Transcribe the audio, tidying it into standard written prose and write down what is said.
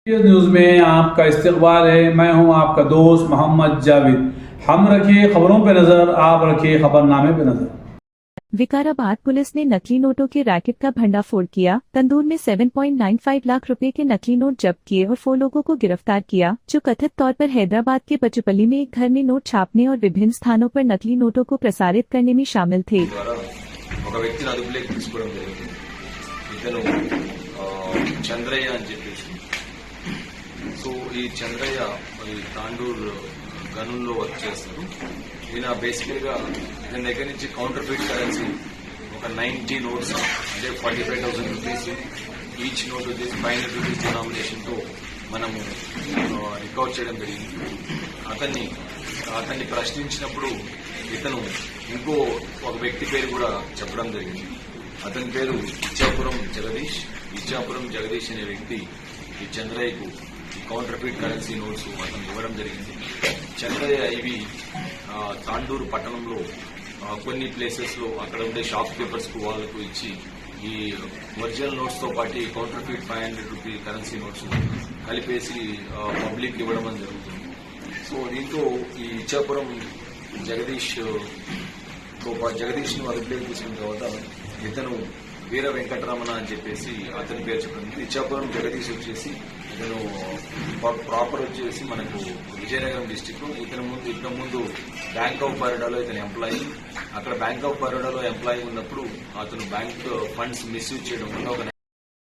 News में आपका इस्तकबाल है। मैं हूं आपका दोस्त मोहम्मद जावेद। हम रखिए खबरों पे नजर, आप रखिए खबरनामे पे नजर। विकाराबाद पुलिस ने नकली नोटों के रैकेट का भंडाफोड़ किया। तंदूर में 7.95 लाख रुपए के नकली नोट जब्त किए और 4 लोगों को गिरफ्तार किया, जो कथित तौर पर हैदराबाद के बचपल्ली में एक घर में नोट छापने और विभिन्न स्थानों पर नकली नोटों को प्रसारित करने में शामिल थे। ఒక వ్యక్తిని అదుపులోకి తీసుకోవడం జరిగింది. ఇతను చంద్రయ్య అని చెప్పేసి. సో ఈ చంద్రయ్య తాండూర్ గనుల్లో వర్క్ చేస్తారు. ఈయన బేసికల్ గా ఇతని దగ్గర నుంచి కౌంటర్ ఫీట్ కరెన్సీ ఒక 90 నోట్స్ అంటే 45,000 రూపీస్ ఈచ్ నోట్ వచ్చేసి 500 రూపీస్ డినామినేషన్ తో మనము రికవర్ చేయడం జరిగింది. అతన్ని ప్రశ్నించినప్పుడు ఇతను ఇంకో ఒక వ్యక్తి పేరు కూడా చెప్పడం జరిగింది. అతని పేరు ఇచ్చాపురం జగదీష్ అనే వ్యక్తి ఈ చంద్రయ్యకు ఈ కౌంటర్ ఫీట్ కరెన్సీ నోట్స్ అతను ఇవ్వడం జరిగింది. చంద్రయ్య ఇవి తాండూరు పట్టణంలో కొన్ని ప్లేసెస్ లో అక్కడ ఉండే షాప్ కీపర్స్ కు వాళ్లకు ఇచ్చి ఈ ఒరిజినల్ నోట్స్ తో పాటు counter feet 500 rupee currency notes కలిపేసి పబ్లిక్ ఇవ్వడం జరుగుతుంది. సో దీంతో ఈ ఇచ్చాపురం జగదీష్ ను అదుపులోకి తీసుకున్న తర్వాత ఇతను వీర వెంకటరమణ అని చెప్పేసి అతని పేరు చెప్పండి. ఇచ్చాపురం జగదీష్ వచ్చేసి ఇతను ప్రాపర్ వచ్చేసి మనకు విజయనగరం డిస్టిక్. ఇతని ముందు బ్యాంక్ ఆఫ్ బరోడాలో ఇతను ఎంప్లాయీ. అక్కడ బ్యాంక్ ఆఫ్ బరోడాలో ఎంప్లాయీ ఉన్నప్పుడు అతను బ్యాంక్ ఫండ్స్ మిస్యూజ్ చేయడం వల్ల ఒక